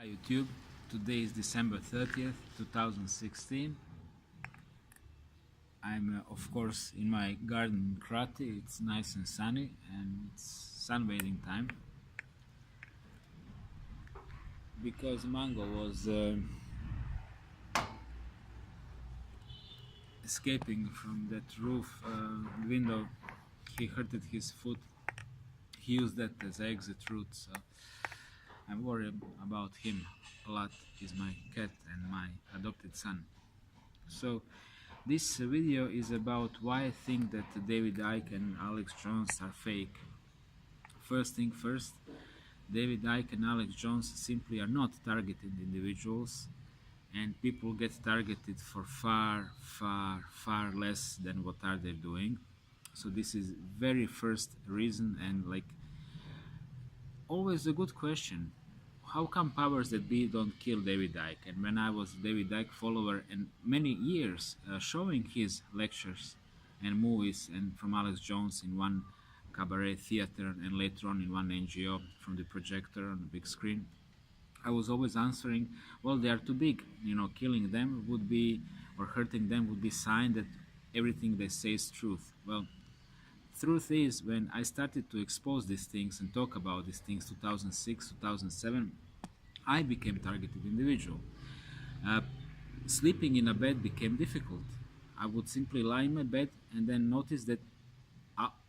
Hi YouTube, today is December 30th, 2016. I'm of course in my garden in Krati. It's nice and sunny and it's sunbathing time because Mango was escaping from that roof window. He hurted his foot. He used that as exit route, so I'm worried about him a lot. He's my cat and my adopted son. So this video is about why I think that David Icke and Alex Jones are fake. First thing first, David Icke and Alex Jones simply are not targeted individuals, and people get targeted for far less than what are they doing. So this is very first reason, and like always a good question. How come powers that be don't kill David Icke? And when I was David Icke follower and many years showing his lectures and movies and from Alex Jones in one cabaret theater and later on in one NGO from the projector on the big screen, I was always answering, well, they are too big. You know, killing them would be, or hurting them would be sign that everything they say is truth. Well, truth is, when I started to expose these things and talk about these things 2006, 2007, I became targeted individual. Uh, Sleeping in a bed became difficult. I would simply lie in my bed and then notice that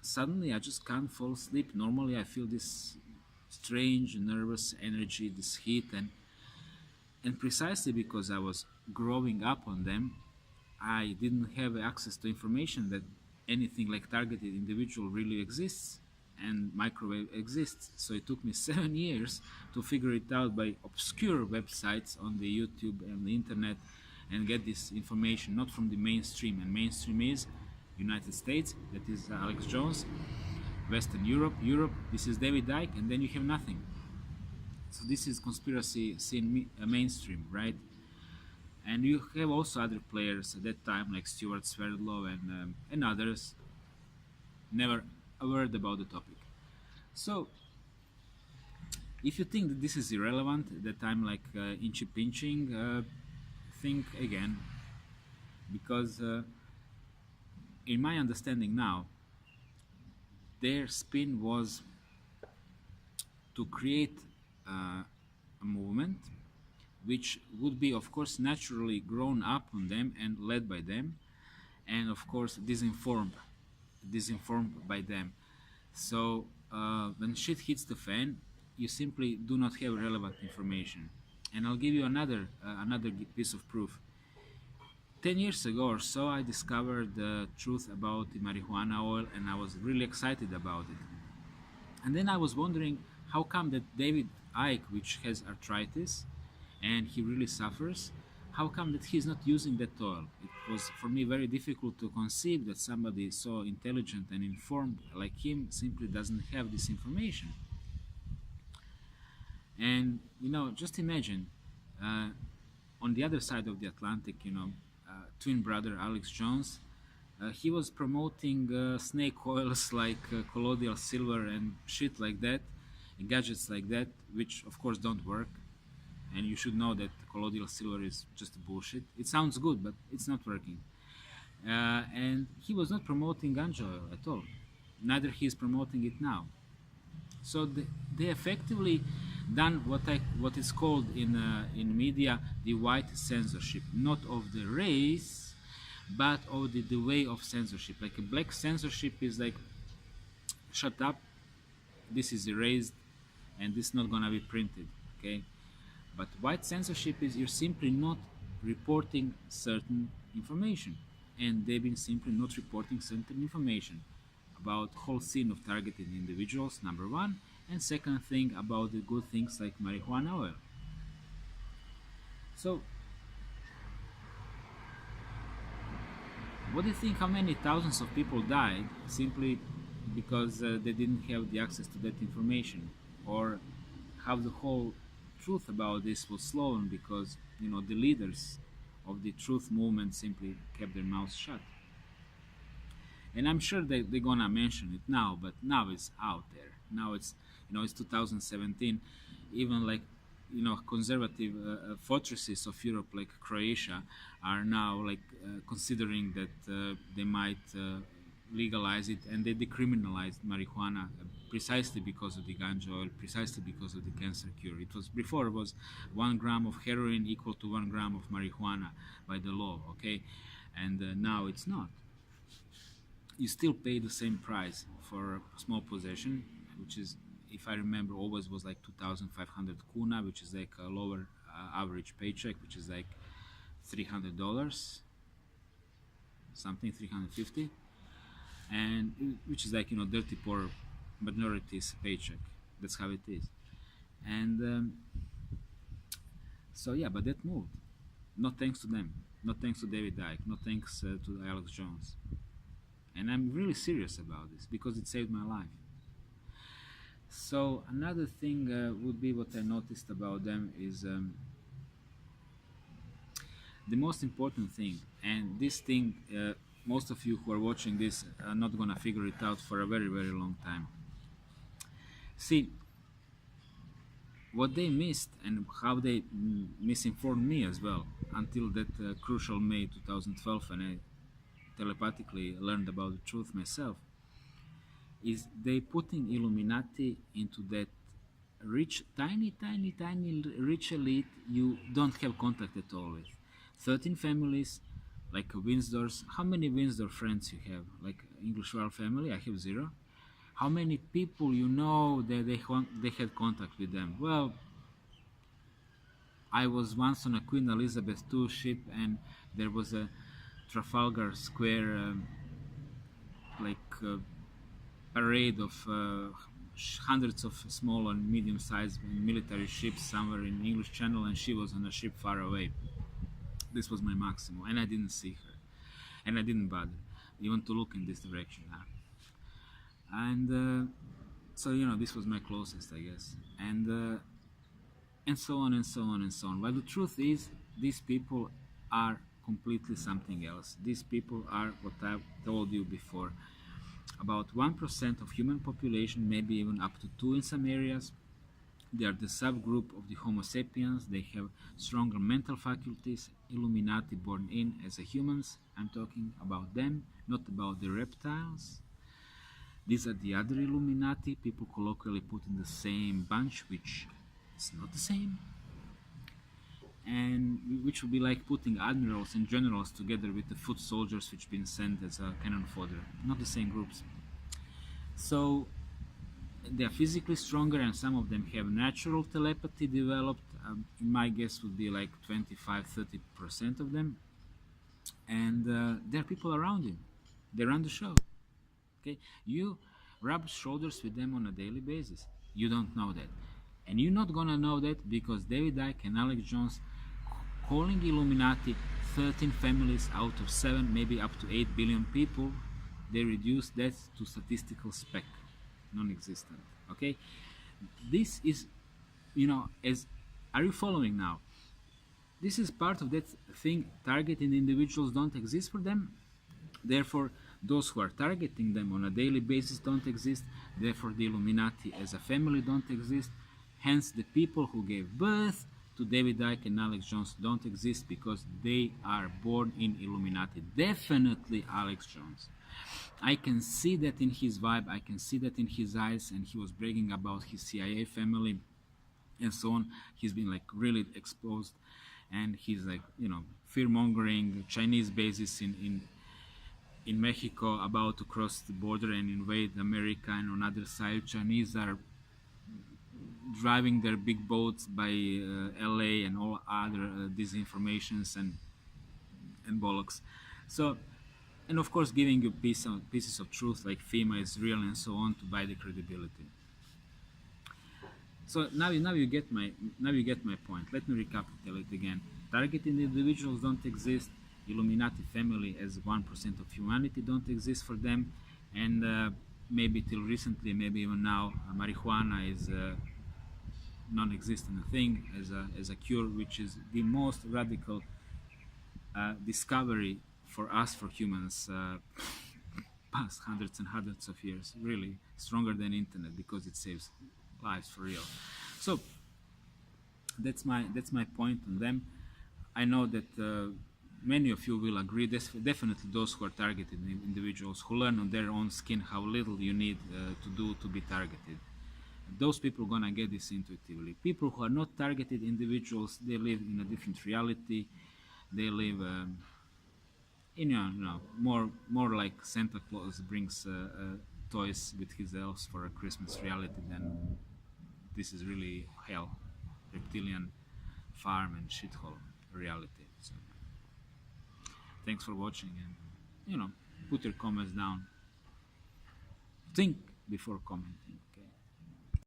suddenly I just can't fall asleep. Normally I feel this strange nervous energy, this heat, and precisely because I was growing up on them, I didn't have access to information that anything like targeted individual really exists and microwave exists. So it took me 7 years to figure it out by obscure websites on the YouTube and the internet and get this information not from the mainstream. And mainstream is United States, that is Alex Jones, Western Europe, this is David Icke, and then you have nothing. So this is conspiracy scene mainstream, right? And you have also other players at that time like Stuart Swerdlow and others, never a word about the topic. So if you think that this is irrelevant, that I'm like inchy pinching, think again, because in my understanding now, their spin was to create a movement which would be of course naturally grown up on them and led by them, and of course disinformed by them. So when shit hits the fan, you simply do not have relevant information. And I'll give you another piece of proof. 10 years ago or so, I discovered the truth about the marijuana oil, and I was really excited about it. And then I was wondering, how come that David Icke, which has arthritis and he really suffers, how come that he's not using that oil? It was for me very difficult to conceive that somebody so intelligent and informed like him simply doesn't have this information. And you know, just imagine, on the other side of the Atlantic, you know, twin brother Alex Jones, he was promoting snake oils like colodial silver and shit like that, and gadgets like that, which of course don't work. And you should know that colloidal silver is just bullshit. It sounds good, but it's not working. And he was not promoting Ganja oil at all. Neither he is promoting it now. So they effectively done what is called in media the white censorship, not of the race, but of the way of censorship. Like a black censorship is like, shut up, this is erased, and this is not gonna be printed, okay? But white censorship is you're simply not reporting certain information, and they've been simply not reporting certain information about whole scene of targeted individuals, number one, and second thing about the good things like marijuana oil. So what do you think, how many thousands of people died simply because they didn't have the access to that information, or how the whole truth about this was slow because, you know, the leaders of the truth movement simply kept their mouths shut? And I'm sure they're gonna mention it now, but now it's out there. Now it's, you know, it's 2017. Even like conservative fortresses of Europe like Croatia are now like considering that they might legalize it, and they decriminalized marijuana precisely because of the ganja oil, precisely because of the cancer cure. It was before, it was 1 gram of heroin equal to 1 gram of marijuana by the law, okay, and now it's not. You still pay the same price for a small possession, which is, if I remember, always was like 2,500 kuna, which is like a lower average paycheck, which is like $300, something 350, and which is like dirty poor minorities paycheck. That's how it is, and so yeah, but that moved. Not thanks to them, not thanks to David Icke, not thanks to Alex Jones. And I'm really serious about this because it saved my life. So another thing would be what I noticed about them is the most important thing, and this thing most of you who are watching this are not gonna figure it out for a very, very long time. See, what they missed and how they misinformed me as well until that crucial May 2012 when I telepathically learned about the truth myself, is they putting Illuminati into that rich, tiny rich elite you don't have contact at all with. 13 families, like Winsdors. How many Windsor friends you have? Like English royal family, I have 0. How many people you know that they had contact with them? Well, I was once on a Queen Elizabeth II ship, and there was a Trafalgar Square parade of hundreds of small and medium-sized military ships somewhere in English Channel, and she was on a ship far away. This was my maximum, and I didn't see her, and I didn't bother even to look in this direction. And so this was my closest, I guess, and so on and so on and so on. But the truth is, these people are completely something else. These people are what I've told you before. About 1% of human population, maybe even up to 2 in some areas. They are the subgroup of the Homo sapiens. They have stronger mental faculties, Illuminati born in as a humans. I'm talking about them, not about the reptiles. These are the other Illuminati, people colloquially put in the same bunch, which is not the same. And which would be like putting admirals and generals together with the foot soldiers which been sent as a cannon fodder. Not the same groups. So they are physically stronger, and some of them have natural telepathy developed. My guess would be like 25-30% of them. And there are people around you. They run the show. Okay, you rub shoulders with them on a daily basis. You don't know that, and you're not gonna know that because David Icke and Alex Jones calling Illuminati 13 families out of 7, maybe up to 8 billion people. They reduce that to statistical speck, non-existent. Okay, this is, as are you following now? This is part of that thing. Targeting individuals don't exist for them. Therefore, those who are targeting them on a daily basis don't exist. Therefore, the Illuminati as a family don't exist. Hence, the people who gave birth to David Icke and Alex Jones don't exist because they are born in Illuminati. Definitely Alex Jones. I can see that in his vibe. I can see that in his eyes. And he was bragging about his CIA family and so on. He's been like really exposed. And he's like, fear-mongering Chinese bases in Mexico about to cross the border and invade America, and on the other side Chinese are driving their big boats by LA and all other disinformations and bollocks. So, and of course giving you pieces of truth like FEMA is real and so on to buy the credibility. So now you get my point. Let me recapitulate it again. Targeting individuals don't exist. Illuminati family as 1% of humanity don't exist for them, and maybe till recently, maybe even now, marijuana is a non-existent thing as a cure, which is the most radical discovery for us, for humans, past hundreds and hundreds of years. Really stronger than internet because it saves lives for real. So That's my point on them. I know that many of you will agree. Definitely, those who are targeted individuals who learn on their own skin how little you need to do to be targeted. Those people are gonna get this intuitively. People who are not targeted individuals, they live in a different reality. They live more like Santa Claus brings toys with his elves for a Christmas reality than this is really hell, reptilian farm and shithole reality. So thanks for watching, and put your comments down. Think before commenting.